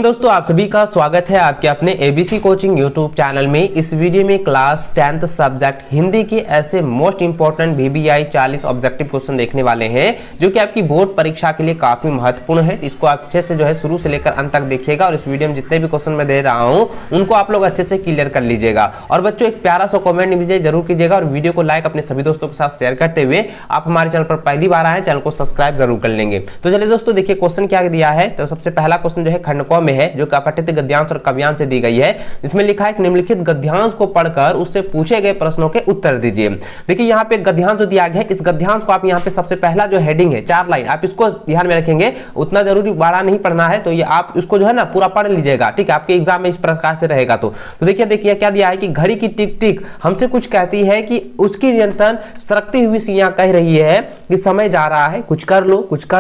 Friend दोस्तों, आप सभी का स्वागत है आपके अपने एबीसी कोचिंग यूट्यूब चैनल में। इस वीडियो में क्लास 10th सब्जेक्ट हिंदी के ऐसे most important VBI 40 objective question देखने वाले हैं जो कि आपकी बोर्ड परीक्षा के लिए काफी महत्वपूर्ण है। इसको आप अच्छे से शुरू से लेकर अंत तक देखिएगा और इस वीडियो में जितने भी क्वेश्चन मैं दे रहा हूं उनको आप लोग अच्छे से क्लियर कर लीजिएगा। और बच्चों, एक प्यारा सा कॉमेंट मुझे जरूर कीजिएगा और वीडियो को लाइक अपने सभी दोस्तों के साथ शेयर करते हुए आप हमारे चैनल पर पहली बार आए चैनल को सब्सक्राइब जरूर कर लेंगे। तो चलिए दोस्तों, देखिए क्वेश्चन क्या दिया है। तो सबसे पहला क्वेश्चन जो है खंडकों में है, जो कि अपठित गद्यांश और काव्यांश से दी गई है। इसमें लिखा है कि निम्नलिखित गद्यांश को पढ़कर उससे पूछे गए प्रश्नों के उत्तर दीजिए। देखिए यहाँ पे गद्यांश जो दिया गया है, इस गद्यांश को आप यहाँ पे सबसे पहला जो हेडिंग है 4 लाइन, आप इसको ध्यान में रखेंगे। उतना जरूरी बड़ा नहीं पढ़ना है, तो ये आप इसको जो है ना पूरा पढ़ लीजिएगा, ठीक है। आपके एग्जाम में इस प्रकार से रहेगा। तो देखिए क्या दिया है कि घड़ी की टिक टिक हमसे कुछ कहती है कि उसकी निरंतर सरकती हुई सुइयां कह रही है कि समय जा रहा है, कुछ कर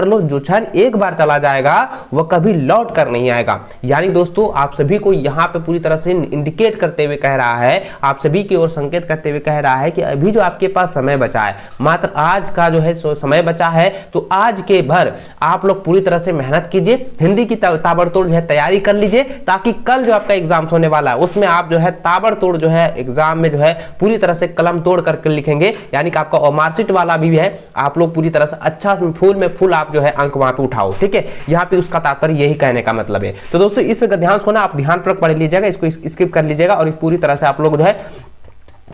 लो, जो क्षण एक बार चला जाएगा वह कभी लौट कर नहीं आएगा। यानी दोस्तों, आप सभी को यहाँ पे पूरी तरह से इंडिकेट करते हुए कह रहा है, आप सभी की ओर संकेत करते हुए कह रहा है कि अभी जो आपके पास समय बचा है, मात्र आज का जो है समय बचा है, तो आज के भर आप लोग पूरी तरह से मेहनत कीजिए, हिंदी की ताबड़तोड़ जो है तैयारी कर लीजिए, ताकि कल जो आपका एग्जाम होने वाला है उसमें आप जो है ताबड़तोड़ जो है एग्जाम में जो है पूरी तरह से कलम तोड़ करके लिखेंगे। यानी कि आपका मार्कशीट वाला भी है, आप लोग पूरी तरह से अच्छा फूल में फूल आप जो है अंक वहां पे उठाओ, ठीक है। यहाँ पे उसका तात्पर्य यही कहने का मतलब है। तो दोस्तों, इस गद्यांश को ना आप ध्यानपूर्वक पढ़ लीजिएगा, इसको स्किप कर लीजिएगा और पूरी तरह से आप लोग जो है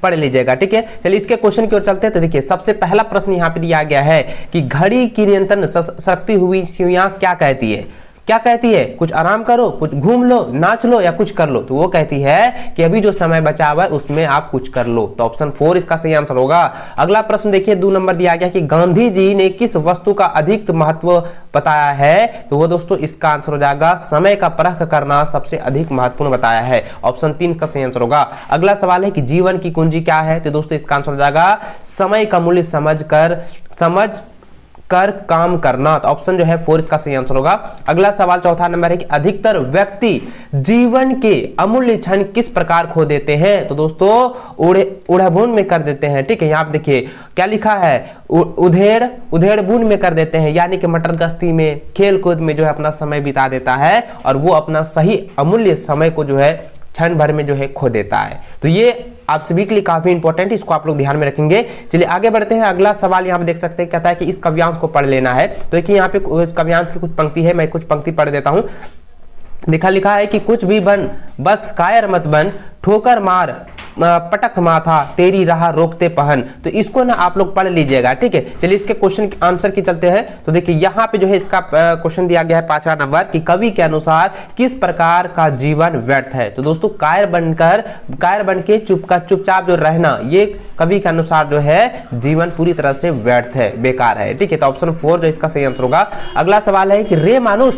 पढ़ लीजिएगा, ठीक है। चलिए इसके क्वेश्चन की ओर चलते हैं। तो देखिए सबसे पहला प्रश्न यहाँ पे दिया गया है कि घड़ी की निरंतर सरकती हुई सुइयां क्या कहती है। क्या कहती है? कुछ आराम करो, कुछ घूम लो, नाच लो या कुछ कर लो। तो वो कहती है कि अभी जो समय बचा हुआ है उसमें आप कुछ कर लो। तो ऑप्शन 4 इसका सही आंसर होगा। अगला प्रश्न देखिए 2 नंबर दिया गया कि गांधी जी ने किस वस्तु का अधिक महत्व बताया है। तो वो दोस्तों इसका आंसर हो जाएगा समय का परख करना सबसे अधिक महत्वपूर्ण बताया है। ऑप्शन 3 इसका सही आंसर होगा। अगला सवाल है कि जीवन की कुंजी क्या है। तो दोस्तों इसका आंसर हो जाएगा समय का मूल्य समझ कर काम करना। तो ऑप्शन जो है 4 इसका सही आंसर होगा। अगला सवाल चौथा नंबर है कि अधिकतर व्यक्ति जीवन के अमूल्य क्षण किस प्रकार खो देते हैं। तो दोस्तों उड़ाबून में कर देते हैं, ठीक है। यहाँ पे देखिए क्या लिखा है, उधेड़बून में कर देते हैं, यानी कि मटर गश्ती में, खेल कूद में जो है अपना समय बिता देता है और वो अपना सही अमूल्य समय को जो है क्षण भर में जो है खो देता है। तो ये आप सभी के लिए काफी इंपॉर्टेंट, इसको आप लोग ध्यान में रखेंगे। चलिए आगे बढ़ते हैं। अगला सवाल यहाँ पे देख सकते हैं, कहता है कि इस काव्यांश को पढ़ लेना है। तो देखिए यहाँ पे काव्यांश की कुछ पंक्ति है, मैं कुछ पंक्ति पढ़ देता हूँ। लिखा है कि कुछ भी बन बस कायर मत बन, ठोकर मार पटक माथा, तेरी राह रोकते पहन। तो इसको ना आप लोग पढ़ लीजिएगा, ठीक है। चलिए इसके क्वेश्चन आंसर की चलते हैं। तो देखिए यहाँ पे जो है इसका क्वेश्चन दिया गया है 5वां नंबर कि कवि के अनुसार किस प्रकार का जीवन व्यर्थ है। तो दोस्तों कायर बन के चुपचाप जो रहना, ये कवि के अनुसार जो है जीवन पूरी तरह से व्यर्थ है, बेकार है, ठीक है। तो ऑप्शन 4 जो इसका सही आंसर होगा। अगला सवाल है कि रे मानुष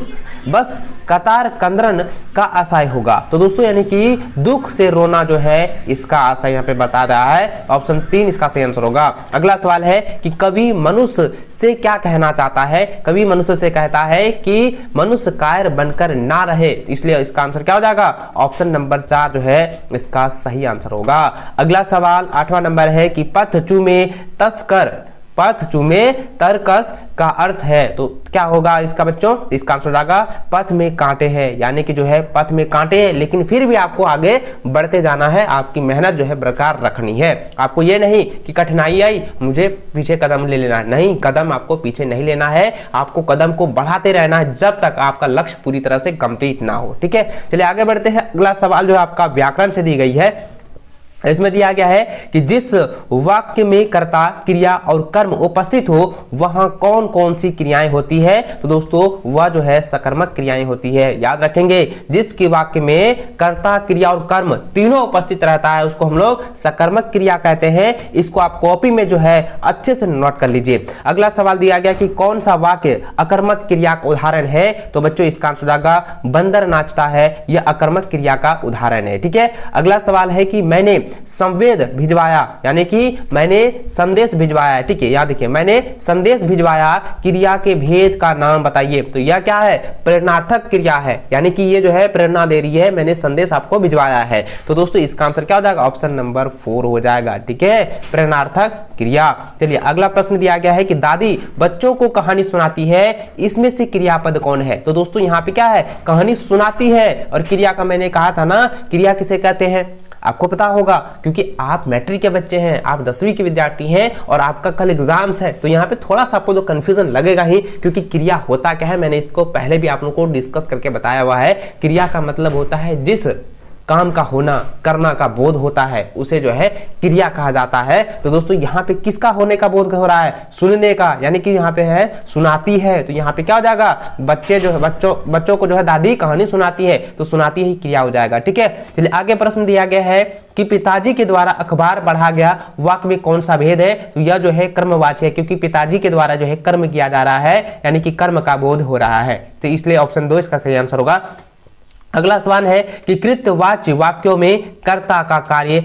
बस कतार कंद्रन का आशय होगा। तो दोस्तों यानी कि दुख से रोना जो है इसका आशय यहाँ पे बता रहा है। ऑप्शन 3 इसका सही आंसर होगा। अगला सवाल है कि कवि मनुष्य से क्या कहना चाहता है। कवि मनुष्य से कहता है कि मनुष्य कायर बनकर ना रहे, इसलिए इसका आंसर क्या हो जाएगा। ऑप्शन नंबर 4 जो है इसका सही आंसर होगा। अगला सवाल 8वां नंबर है कि पथ चूमे तरकस का अर्थ है। तो क्या होगा इसका बच्चों, इसका आंसर जाएगा पथ में कांटे हैं, यानी कि जो है पथ में कांटे हैं, लेकिन फिर भी आपको आगे बढ़ते जाना है, आपकी मेहनत जो है बरकरार रखनी है। आपको ये नहीं कि कठिनाई आई मुझे पीछे कदम ले लेना है, नहीं, कदम आपको पीछे नहीं लेना है, आपको कदम को बढ़ाते रहना है जब तक आपका लक्ष्य पूरी तरह से कंप्लीट ना हो, ठीक है। चलिए आगे बढ़ते हैं। अगला सवाल जो है आपका व्याकरण से दी गई है। इसमें दिया गया है कि जिस वाक्य में कर्ता, क्रिया और कर्म उपस्थित हो वहां कौन कौन सी क्रियाएं होती है। तो दोस्तों वह जो है सकर्मक क्रियाएं होती है। याद रखेंगे, जिसके वाक्य में कर्ता, क्रिया और कर्म तीनों उपस्थित रहता है उसको हम लोग सकर्मक क्रिया कहते हैं। इसको आप कॉपी में जो है अच्छे से नोट कर लीजिए। अगला सवाल दिया गया कि कौन सा वाक्य अकर्मक क्रिया का उदाहरण है। तो बच्चों इसका आंसर होगा बंदर नाचता है, यह अकर्मक क्रिया का उदाहरण है, ठीक है। अगला सवाल है कि मैंने संवेद भिजवाया, यानी कि मैंने संदेश भिजवाया, ठीक है। याद देखिए, मैंने संदेश भिजवाया, क्रिया के भेद का नाम बताइए। तो यह क्या है? प्रेरणार्थक क्रिया है, यानी कि ये जो है प्रेरणा दे रही है, मैंने संदेश आपको भिजवाया है। तो दोस्तों इसका आंसर क्या हो जाएगा? ऑप्शन नंबर 4 हो जाएगा, ठीक है, प्रेरणार्थक क्रिया। चलिए अगला प्रश्न दिया गया है कि दादी बच्चों को कहानी सुनाती है, इसमें से क्रियापद कौन है? तो दोस्तों यहाँ पे क्या है? कहानी सुनाती है, और क्रिया का मैंने कहा था ना, क्रिया किसे कहते हैं आपको पता होगा, क्योंकि आप मैट्रिक के बच्चे हैं, आप 10वीं के विद्यार्थी हैं और आपका कल एग्जाम्स है। तो यहाँ पे थोड़ा सा आपको तो कंफ्यूजन लगेगा ही, क्योंकि क्रिया होता क्या है मैंने इसको पहले भी आप लोगों को डिस्कस करके बताया हुआ है। क्रिया का मतलब होता है जिस काम का होना, करना का बोध होता है, उसे जो है क्रिया कहा जाता है। तो दोस्तों यहाँ पे किसका होने का बोध हो रहा है? सुनने का, यानी कि यहाँ पे है सुनाती है। तो यहाँ पे क्या हो जाएगा? बच्चे जो है बच्चों को जो है दादी कहानी सुनाती है, तो सुनाती ही क्रिया हो जाएगा, ठीक है। चलिए आगे प्रश्न दिया गया है कि पिताजी के द्वारा अखबार पढ़ा गया वाक्य में कौन सा भेद है? तो यह जो है कर्मवाची है, क्योंकि पिताजी के द्वारा जो है कर्म किया जा रहा है, यानी कि कर्म का बोध हो रहा है। तो इसलिए ऑप्शन 2 इसका सही आंसर होगा। अगला सवाल है कि कृतवाच्य वाक्यों में कर्ता का कार्य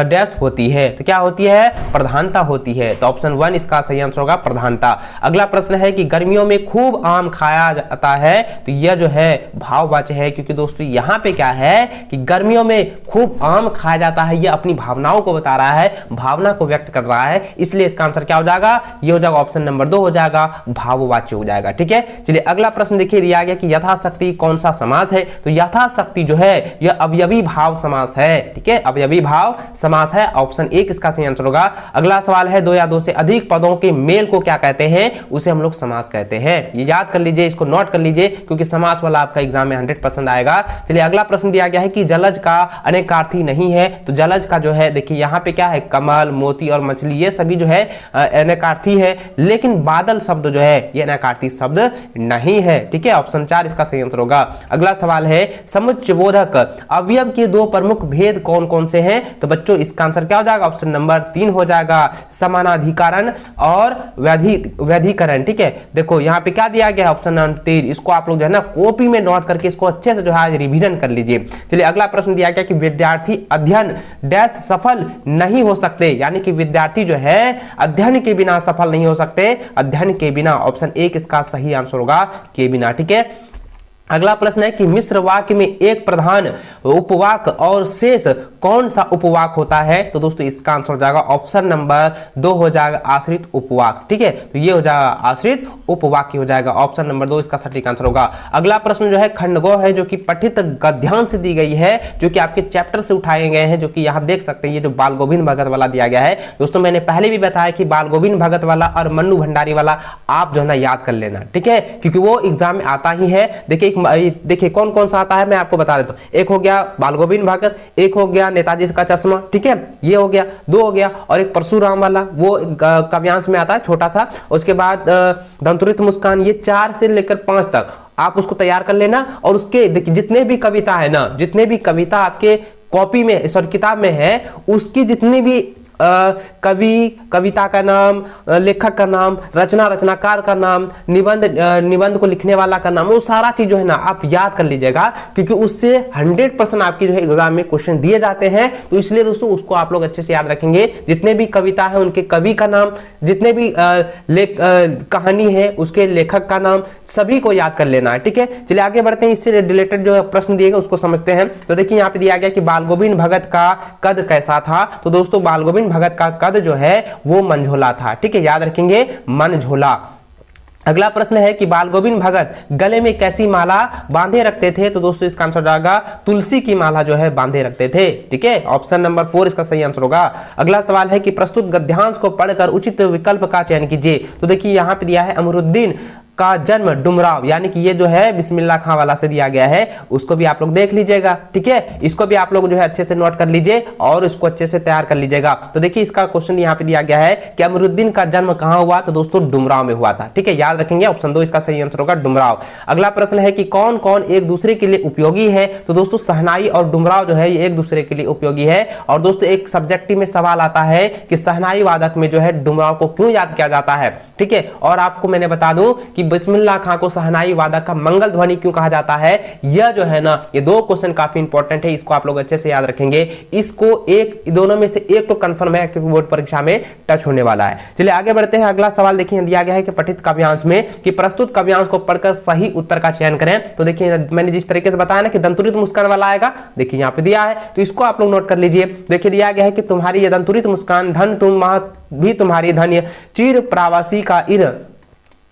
डैश होती है। तो क्या होती है? प्रधानता होती है। तो ऑप्शन 1 इसका सही आंसर होगा, प्रधानता। अगला प्रश्न है कि गर्मियों में खूब आम खाया जाता है। तो यह जो है भाववाच्य है, क्योंकि दोस्तों यहाँ पे क्या है कि गर्मियों में खूब आम खाया जाता है, यह अपनी भावनाओं को बता रहा है, भावना को व्यक्त कर रहा है, इसलिए इसका आंसर क्या हो जाएगा? ये हो जाएगा ऑप्शन नंबर 2 हो जाएगा, भाववाच्य हो जाएगा, ठीक है। चलिए अगला प्रश्न देखिए, दिया गया कि यथाशक्ति कौन सा समास है? तो यथाशक्ति जो है यह अवयवी भाव समास है, ठीक है, अवयवी भाव समास है। ऑप्शन 1 इसका सही आंसर होगा। अगला सवाल है 2 या 2 से अधिक पदों के मेल को क्या कहते हैं? उसे हम लोग समास कहते हैं। ये याद कर लीजिए, इसको नोट कर लीजिए, क्योंकि समास वाला आपका एग्जाम में 100% आएगा। चलिए अगला प्रश्न दिया गया है कि जलज का अनेकार्थी नहीं है। तो जलज का जो है देखिए यहाँ पे क्या है? कमल, मोती और मछली, ये सभी जो है अनेकार्थी है, लेकिन बादल शब्द जो है ये अनेकार्थी शब्द नहीं है, ठीक है। ऑप्शन 4 इसका सही आंसर होगा। अगला सवाल है समुच्चयबोधक अवयव के 2 प्रमुख भेद कौन कौन से हैं? तो बच्चों इसका आंसर क्या हो जाएगा? ऑप्शन नंबर 3 हो जाएगा, समानाधिकरण और व्यधिकरण, ठीक है। देखो यहाँ पे क्या दिया गया है? Option number 3। इसको आप लोग जो है ना कॉपी में नोट करके इसको अच्छे से जो है रिवीजन कर लीजिए। चलिए अगला प्रश्न दिया गया कि विद्यार्थी अध्ययन डैश सफल नहीं हो सकते, यानी कि विद्यार्थी जो है अध्ययन के बिना सफल नहीं हो सकते, अध्ययन के बिना। ऑप्शन 1 इसका सही आंसर होगा, के बिना, ठीक है। अगला प्रश्न है कि मिश्र वाक्य में एक प्रधान उपवाक और शेष कौन सा उपवाक होता है? तो दोस्तों इसका आंसर हो जाएगा ऑप्शन नंबर 2 हो जाएगा, आश्रित उपवाक, ठीक है। तो ये हो जाएगा आश्रित उपवाक्य हो जाएगा, ऑप्शन नंबर 2 इसका सटीक आंसर होगा। अगला प्रश्न जो है खंडगो है, जो कि पठित गद्यांश से दी गई है, जो कि आपके चैप्टर से उठाए गए हैं, जो कि यहाँ देख सकते हैं। ये जो बाल गोविंद भगत वाला दिया गया है दोस्तों, मैंने पहले भी बताया कि बाल गोविंद भगत वाला और मन्नू भंडारी वाला आप जो है ना याद कर लेना, ठीक है, क्योंकि वो एग्जाम में आता ही है। देखिए कौन कौन सा आता है मैं आपको बता देता हूँ। एक हो गया बाल गोविंद भगत, एक हो गया नेताजी का चश्मा, ठीक है, ये हो गया, 2 हो गया, और एक परशुराम वाला, वो काव्यांश में आता है छोटा सा। उसके बाद दंतुरित मुस्कान, ये 4 से लेकर 5 तक आप उसको तैयार कर लेना। और उसके देखिए जितने भी कविता है ना, जितने भी कविता आपके कॉपी में सॉरी किताब में है, उसकी जितनी भी कवि, कविता का नाम, लेखक का नाम, रचनाकार का नाम, निबंध को लिखने वाला का नाम, वो सारा चीज जो है ना आप याद कर लीजिएगा, क्योंकि उससे 100% आपकी जो है एग्जाम में क्वेश्चन दिए जाते हैं। तो इसलिए दोस्तों उसको आप लोग अच्छे से याद रखेंगे। जितने भी कविता है उनके कवि का नाम, जितने भी कहानी है उसके लेखक का नाम, सभी को याद कर लेना है, ठीक है। चलिए आगे बढ़ते हैं, इससे रिलेटेड जो प्रश्न दिए गए उसको समझते हैं। तो देखिए यहाँ पे दिया गया कि बाल गोविंद भगत का कद कैसा था? तो दोस्तों बाल गोविंद भगत का कद जो है वो मनझोला था, ठीक है, याद रखेंगे, मनझोला। अगला प्रश्न है कि बाल गोविंद भगत गले में कैसी माला बांधे रखते थे? तो दोस्तों इसका आंसर जाएगा तुलसी की माला जो है बांधे रखते थे, ठीक है, ऑप्शन नंबर 4 इसका सही आंसर होगा। अगला सवाल है कि प्रस्तुत गद्यांश को पढ़कर उचित विकल्प का चयन कीजिए। तो देखिए यहाँ पे दिया है अमरुद्दीन का जन्म डुमराव, यानी कि ये जो है बिस्मिल्लाह खां वाला से दिया गया है, उसको भी आप लोग देख लीजिएगा, ठीक है। इसको भी आप लोग जो है अच्छे से नोट कर लीजिए और इसको अच्छे से तैयार कर लीजिएगा। तो देखिए इसका क्वेश्चन यहाँ पे दिया गया है कि अमरुद्दीन का जन्म कहाँ हुआ? तो दोस्तों डुमराव में हुआ था, ठीक है, याद रखेंगे, ऑप्शन 2 इसका सही आंसर होगा, डुमराव। अगला प्रश्न है कि कौन कौन एक दूसरे के लिए उपयोगी है? तो दोस्तों शहनाई और डुमराव जो है ये एक दूसरे के लिए उपयोगी है। और दोस्तों एक सब्जेक्टिव में सवाल आता है कि शहनाई वादक में जो है डुमराव को क्यों याद किया जाता है, ठीक है। और आपको मैंने बता दूं कि बिस्मिल्लाह खां को शहनाई वादक का मंगल ध्वनि क्यों कहा जाता है? यह जो है ना, ये दो क्वेश्चन काफी इंपॉर्टेंट है, इसको आप लोग अच्छे से याद रखेंगे। इसको एक दोनों में से एक तो कंफर्म है कि बोर्ड परीक्षा में टच होने वाला है। चलिए आगे बढ़ते हैं। अगला सवाल देखिए, दिया गया है कि पठित काव्यांश में कि प्रस्तुत काव्यांश को पढ़कर सही उत्तर का चयन करें। तो देखिए मैंने जिस तरीके से बताया ना कि दंतुरित मुस्कान वाला आएगा, देखिए यहाँ पे दिया है, तो इसको आप लोग नोट कर लीजिए। देखिए दिया गया है कि तुम्हारी ये दंतुरित मुस्कान धन तुम भी तुम्हारी धन्य चिर प्रवासी का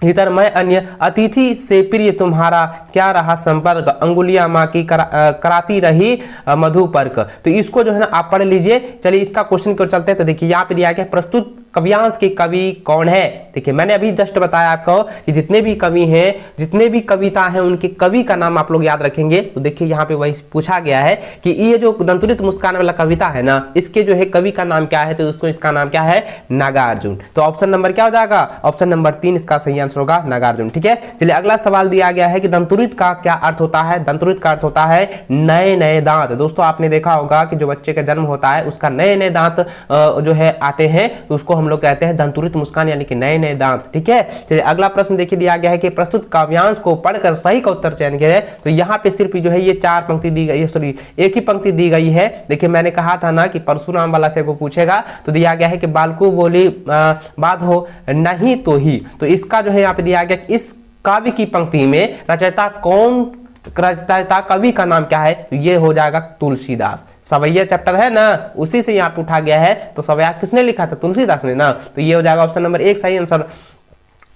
इतर मैं अन्य अतिथि से प्रिय तुम्हारा क्या रहा संपर्क अंगुलियां माँ की कराती रही मधुपर्क। तो इसको जो है ना आप पढ़ लीजिए। चलिए इसका क्वेश्चन क्यों चलते हैं। तो देखिए यहाँ पे दिया गया प्रस्तुत काव्यांश के कवि कौन है। देखिए मैंने अभी जस्ट बताया आपको कि जितने भी कवि हैं, जितने भी कविता हैं, उनके कवि का नाम आप लोग याद रखेंगे। तो देखिए यहाँ पे वही पूछा गया है कि ये जो दंतुरित मुस्कान वाला कविता है ना, इसके जो है कवि का नाम क्या है। तो उसको इसका नाम क्या है? नागार्जुन। तो ऑप्शन नंबर क्या हो जाएगा? ऑप्शन नंबर 3 इसका सही आंसर होगा, नागार्जुन। ठीक है, चलिए अगला सवाल दिया गया है कि दंतुरित का क्या अर्थ होता है। दंतुरित का अर्थ होता है नए नए दांत। दोस्तों आपने देखा होगा कि जो बच्चे का जन्म होता है उसका नए नए दांत जो है आते हैं, तो उसको हम लोग कहते हैं दंतुरित मुस्कान, यानी कि नए नए दांत। ठीक है, चलिए अगला प्रश्न देखिए, दिया गया है कि प्रस्तुत काव्यांश को पढ़कर सही का उत्तर चयन करें। तो यहाँ पे सिर्फ जो है ये 4 पंक्ति दी गई है, सॉरी एक ही पंक्ति दी गई है। देखिए मैंने कहा था ना कि परशुराम वाला से को पूछेगा, तो दिया गया है कि बालकू बोली बात हो नहीं तो ही। तो इसका जो है यहाँ पे दिया गया, इस काव्य की पंक्ति में रचयिता कौन, रचयिता कवि का नाम क्या है? तो ये हो जाएगा तुलसीदास। सवैया चैप्टर है ना, उसी से यहाँ पे उठा गया है। तो सवैया किसने लिखा था? तुलसीदास ने ना। तो ये हो जाएगा ऑप्शन नंबर 1 सही आंसर।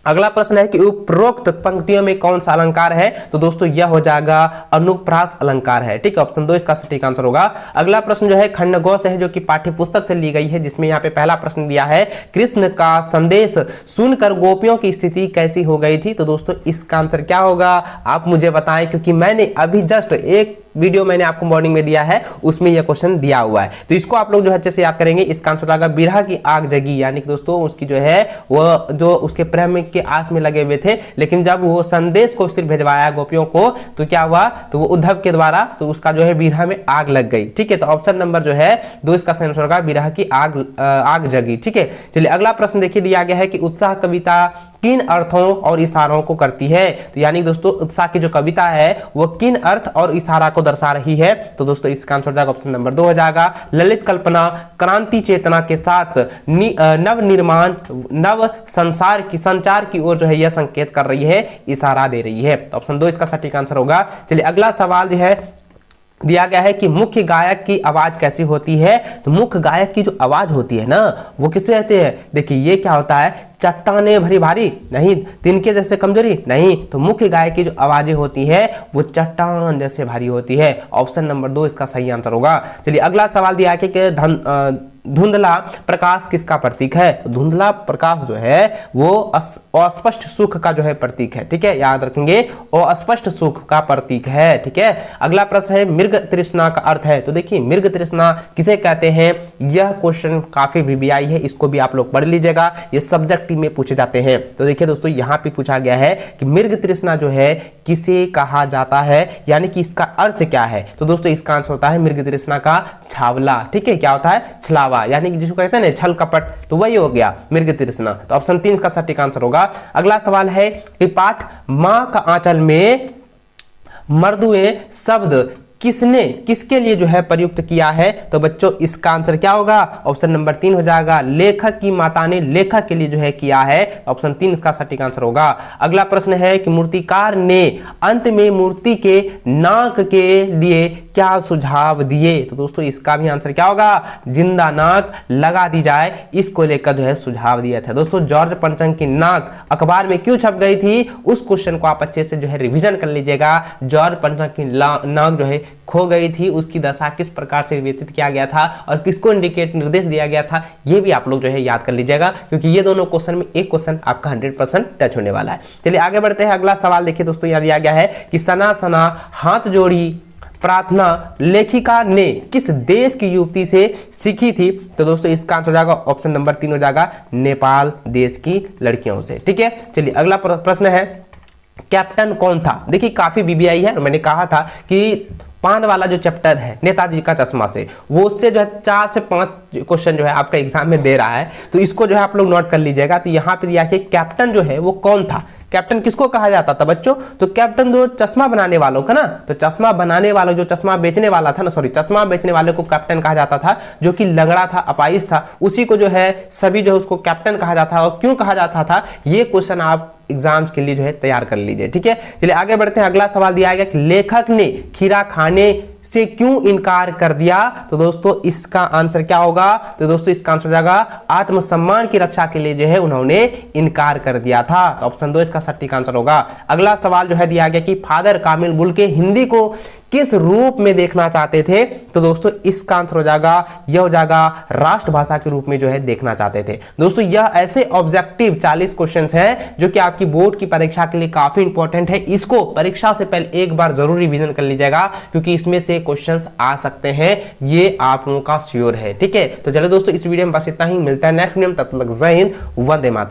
अगला प्रश्न है कि उपरोक्त पंक्तियों में कौन सा अलंकार है। तो दोस्तों यह हो जाएगा अनुप्रास अलंकार है। ठीक है, ऑप्शन 2 इसका सटीक आंसर होगा। अगला प्रश्न जो है खंडगौ से है, जो कि पाठ्य पुस्तक से ली गई है, जिसमें यहाँ पे पहला प्रश्न दिया है कृष्ण का संदेश सुनकर गोपियों की स्थिति कैसी हो गई थी। तो दोस्तों इसका आंसर क्या होगा आप मुझे बताएं, क्योंकि मैंने अभी जस्ट एक वीडियो मैंने आपको मॉर्निंग में दिया है, उसमें यह क्वेश्चन दिया हुआ है। तो इसको आप लोग जो है अच्छे से याद करेंगे। इसका आंसर आएगा बिरहा की आग जगी, यानी कि दोस्तों उसकी जो है वो जो उसके प्रेम के आस में लगे हुए थे, लेकिन जब वो संदेश को सिर्फ भेजवाया गोपियों को, तो क्या हुआ? तो वो उद्धव के द्वारा, तो उसका जो है बिरहा में आग लग गई। ठीक है, तो ऑप्शन नंबर जो है 2 इसका सही आंसर होगा, बिरहा की आग जगी। ठीक है, चलिए अगला प्रश्न देखिए, दिया गया है कि उत्साह कविता किन अर्थों और इशारों को करती है। तो यानी दोस्तों उत्साह की जो कविता है वो किन अर्थ और इशारा को दर्शा रही है। तो दोस्तों इसका आंसर हो जाएगा ऑप्शन नंबर 2 हो जाएगा, ललित कल्पना क्रांति चेतना के साथ नव निर्माण, नव संचार की ओर जो है यह संकेत कर रही है, इशारा दे रही है। तो ऑप्शन 2 इसका सटीक आंसर होगा। चलिए अगला सवाल जो है दिया गया है कि मुख्य गायक की आवाज कैसी होती है। तो मुख्य गायक की जो आवाज होती है ना, वो किससे रहती है? देखिए ये क्या होता है, चट्टाने भरी भारी नहीं, तिनके जैसे कमजोरी नहीं। तो मुख्य गायक की जो आवाजें होती है वो चट्टान जैसे भारी होती है। ऑप्शन नंबर 2 इसका सही आंसर होगा। चलिए अगला सवाल दिया है कि धुंधला प्रकाश किसका प्रतीक है। तो धुंधला प्रकाश जो है वो अस्पष्ट सुख का जो है प्रतीक है। ठीक है, याद रखेंगे, अस्पष्ट सुख का प्रतीक है। ठीक है, अगला प्रश्न है मृग तृष्णा का अर्थ है। तो देखिए मृग तृष्णा किसे कहते हैं, यह क्वेश्चन काफी VBI है, इसको भी आप लोग पढ़ लीजिएगा, ये सब्जेक्टिव में पूछे जाते हैं। तो देखिए दोस्तों यहाँ पे पूछा गया है कि मृग तृष्णा जो है किसे कहा जाता है, यानी कि इसका अर्थ क्या है। तो दोस्तों इसका आंसर होता है मृग तृष्णा का छावला। ठीक है, क्या होता है? छलावा, यानी कि जिसको कहते हैं ना छल कपट, तो वही हो गया मृग तृष्णा। तो ऑप्शन 3 का सटीक आंसर होगा। अगला सवाल है कि पाठ मां का आंचल में मर्दुए शब्द किसके लिए जो है प्रयुक्त किया है। तो बच्चों इसका आंसर क्या होगा? ऑप्शन नंबर 3 हो जाएगा, लेखक की माता ने लेखक के लिए जो है किया है। ऑप्शन 3 इसका सटीक आंसर होगा। अगला प्रश्न है कि मूर्तिकार ने अंत में मूर्ति के नाक के लिए क्या सुझाव दिए। तो दोस्तों इसका भी आंसर क्या होगा? जिंदा नाक लगा दी जाए, इसको लेकर जो है सुझाव दिया था। दोस्तों जॉर्ज पंचम की नाक अखबार में क्यों छप गई थी, उस क्वेश्चन को आप अच्छे से जो है रिवीजन कर लीजिएगा। जॉर्ज पंचम की नाक जो है खो गई थी, उसकी दशा किस प्रकार से व्यतीत किया गया था और किसको इंडिकेट निर्देश दिया गया था, ये भी आप लोग जो है याद कर लीजिएगा, क्योंकि ये दोनों क्वेश्चन में एक क्वेश्चन आपका 100% टच होने वाला है। चलिए आगे बढ़ते हैं। अगला सवाल देखिए दोस्तों, यहाँ दिया गया है कि सना सना हाथ जोड़ी प्रार्थना लेखिका ने किस देश की युवती से सीखी थी। तो दोस्तों इसका आंसर हो जाएगा ऑप्शन नंबर 3 हो जाएगा, नेपाल देश की लड़कियों से। ठीक है, चलिए अगला प्रश्न है कैप्टन कौन था। देखिए काफी VBI है, मैंने कहा था कि पान वाला जो चैप्टर है नेताजी का चश्मा से, वो उससे जो है 4 से 5 क्वेश्चन जो है आपका एग्जाम में दे रहा है, तो इसको जो है आप लोग नोट कर लीजिएगा। तो यहाँ पे दिया कि कैप्टन जो है वो कौन था, कैप्टन किसको कहा जाता था बच्चों? तो कैप्टन जो चश्मा बनाने वालों का ना, तो चश्मा बनाने वालों, जो चश्मा बेचने वाला था ना, सॉरी, चश्मा बेचने वाले को कैप्टन कहा जाता था, जो कि लंगड़ा था, अपाहिज था, उसी को जो है सभी जो है उसको कैप्टन कहा जाता था। और क्यों कहा जाता था, ये क्वेश्चन आप एग्जाम्स के लिए जो है तैयार कर लीजिए, ठीक है। चलिए आगे बढ़ते हैं। अगला सवाल दिया गया कि लेखक ने खीरा खाने से क्यों इनकार कर दिया? तो दोस्तों इसका आंसर क्या होगा? तो दोस्तों इसका आंसर जाएगा आत्मसम्मान की रक्षा के लिए जो है उन्होंने इनकार कर दिया था। तो ऑप्शन 2 इसका सटीक आंसर होगा। अगला सवाल जो है दिया गया कि फादर कामिल बुल्के हिंदी को किस रूप में देखना चाहते थे? तो दोस्तों इसका आंसर हो जाएगा, यह हो जाएगा राष्ट्रभाषा के रूप में जो है देखना चाहते थे। दोस्तों यह ऐसे ऑब्जेक्टिव 40 क्वेश्चंस हैं जो कि आपकी बोर्ड की परीक्षा के लिए काफी इंपॉर्टेंट है। इसको परीक्षा से पहले एक बार जरूर रिवीजन कर लीजिएगा, क्योंकि इसमें से क्वेश्चंस आ सकते हैं, ये आप लोगों का श्योर है, ठीक है। तो चलो दोस्तों इस वीडियो में बस इतना ही, मिलता है नेक्स्ट वीडियो में, तब तक जय हिंद, वंदे मातरम।